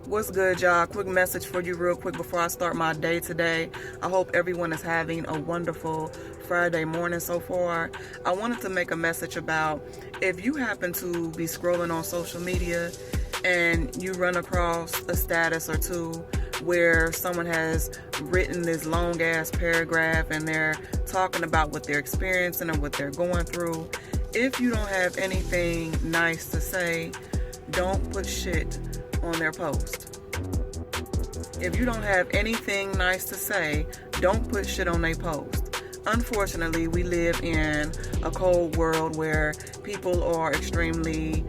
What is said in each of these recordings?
What's good, y'all? Quick message for you real quick before I start my day today. I hope everyone is having a wonderful Friday morning so far. I wanted to make a message about if you happen to be scrolling on social media and you run across a status or two where someone has written this long ass paragraph and they're talking about what they're experiencing or what they're going through. If you don't have anything nice to say, don't put shit on their post. If you don't have anything nice to say, don't put shit on their post. Unfortunately, we live in a cold world where people are extremely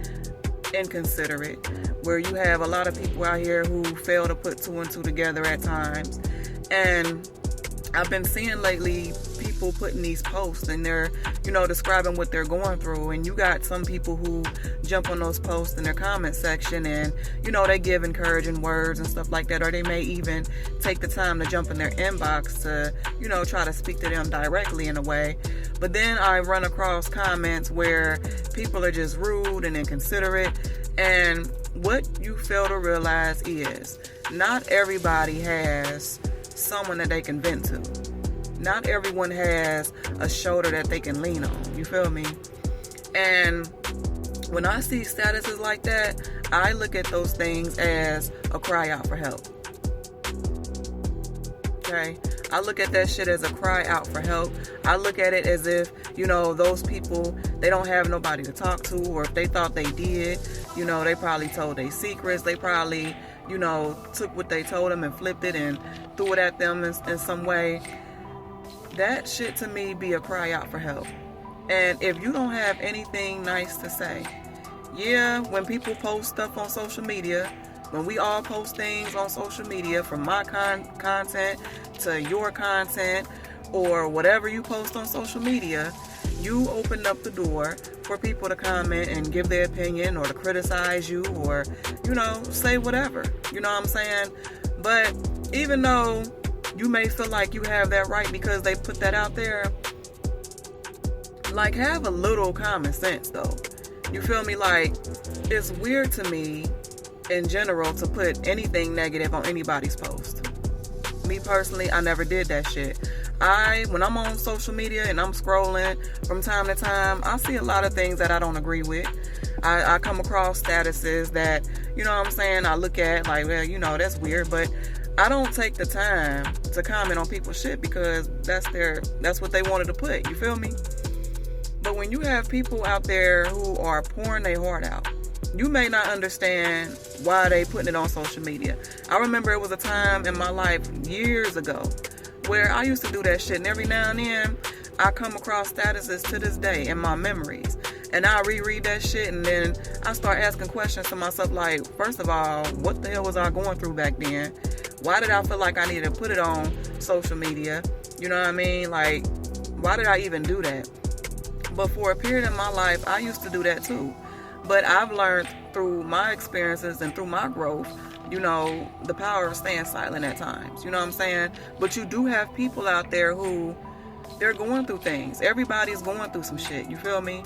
inconsiderate, where you have a lot of people out here who fail to put two and two together at times. And I've been seeing lately people putting these posts and they're, describing what they're going through. And you got some people who jump on those posts in their comment section and, they give encouraging words and stuff like that. Or they may even take the time to jump in their inbox to, try to speak to them directly in a way. But then I run across comments where people are just rude and inconsiderate. And what you fail to realize is not everybody has someone that they can vent to. Not everyone has a shoulder that they can lean on. You feel me? And when I see statuses like that, I look at those things as a cry out for help. Okay? I look at that shit as a cry out for help. I look at it as if, those people, they don't have nobody to talk to, or if they thought they did, they probably told their secrets. They probably, took what they told them and flipped it and threw it at them in some way. That shit to me be a cry out for help. And if you don't have anything nice to say, when people post stuff on social media, when we all post things on social media, from my content to your content or whatever you post on social media, you open up the door for people to comment and give their opinion or to criticize you or, say whatever. You know what I'm saying? But even though you may feel like you have that right because they put that out there, like, have a little common sense though. You feel me? Like, it's weird to me in general to put anything negative on anybody's post. Me personally, I never did that shit. When I'm on social media and I'm scrolling from time to time, I see a lot of things that I don't agree with. I come across statuses that, I look at like, well, that's weird, but I don't take the time to comment on people's shit because that's what they wanted to put. You feel me? But when you have people out there who are pouring their heart out, you may not understand why they putting it on social media. I remember it was a time in my life years ago where I used to do that shit, and every now and then I come across statuses to this day in my memories, and I reread that shit, and then I start asking questions to myself like, first of all, what the hell was I going through back then? Why did I feel like I needed to put it on social media? You know what I mean? Like, why did I even do that? But for a period in my life, I used to do that too. But I've learned through my experiences and through my growth, the power of staying silent at times. You know what I'm saying? But you do have people out there who, they're going through things. Everybody's going through some shit. You feel me?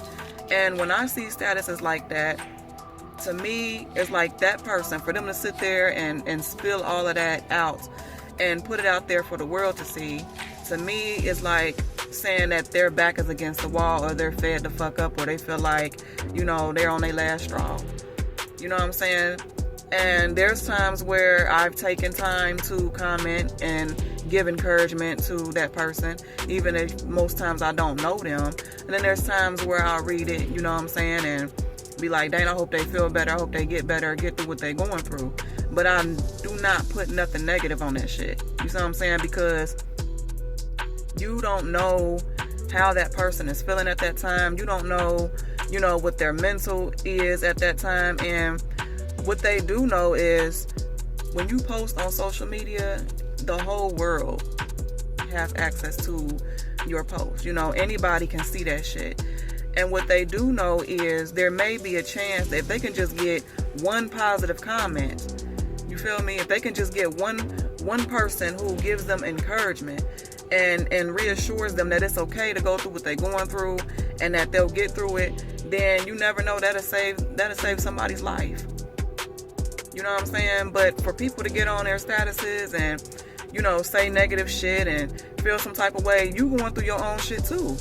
And when I see statuses like that, to me, it's like that person, for them to sit there and spill all of that out and put it out there for the world to see, to me, it's like saying that their back is against the wall, or they're fed the fuck up, or they feel like, they're on their last straw. You know what I'm saying? And there's times where I've taken time to comment and give encouragement to that person, even if most times I don't know them. And then there's times where I'll read it, you know what I'm saying, and be like, dang, I hope they feel better, I hope they get better, get through what they're going through. But I do not put nothing negative on that shit. You see what I'm saying? Because you don't know how that person is feeling at that time. You don't know, what their mental is at that time. And what they do know is when you post on social media, the whole world has access to your post. Anybody can see that shit. And what they do know is there may be a chance that if they can just get one positive comment, you feel me? If they can just get one person who gives them encouragement and reassures them that it's okay to go through what they're going through and that they'll get through it, then you never know, that'll save somebody's life. You know what I'm saying? But for people to get on their statuses and, you know, say negative shit and feel some type of way, you going through your own shit too.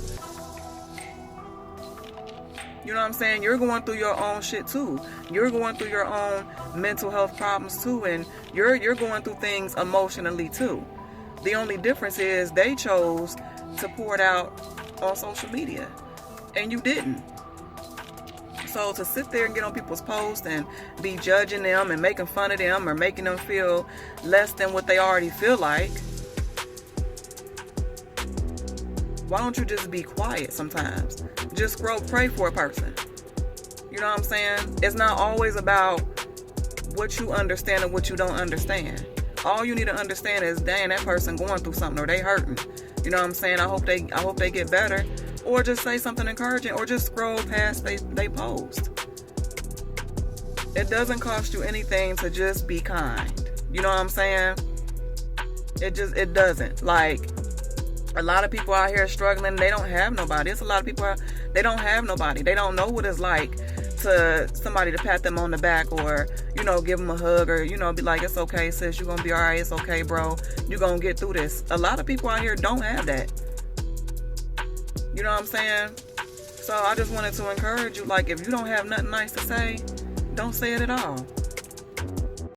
You know what I'm saying? You're going through your own shit too. You're going through your own mental health problems too, and you're going through things emotionally too. The only difference is they chose to pour it out on social media, and you didn't. So to sit there and get on people's posts and be judging them and making fun of them or making them feel less than what they already feel like, why don't you just be quiet sometimes? Just pray for a person. You know what I'm saying? It's not always about what you understand and what you don't understand. All you need to understand is, dang, that person going through something or they hurting. You know what I'm saying? I hope they get better. Or just say something encouraging, or just scroll past they post. It doesn't cost you anything to just be kind. You know what I'm saying? It doesn't. Like, a lot of people out here struggling, they don't have nobody. It's a lot of people they don't have nobody. They don't know what it's like to somebody to pat them on the back, or, you know, give them a hug, or, you know, be like, it's okay, sis, you're gonna be all right, it's okay, bro, you're gonna get through this. A lot of people out here don't have that. You know what I'm saying? So I just wanted to encourage you, like, if you don't have nothing nice to say, don't say it at all.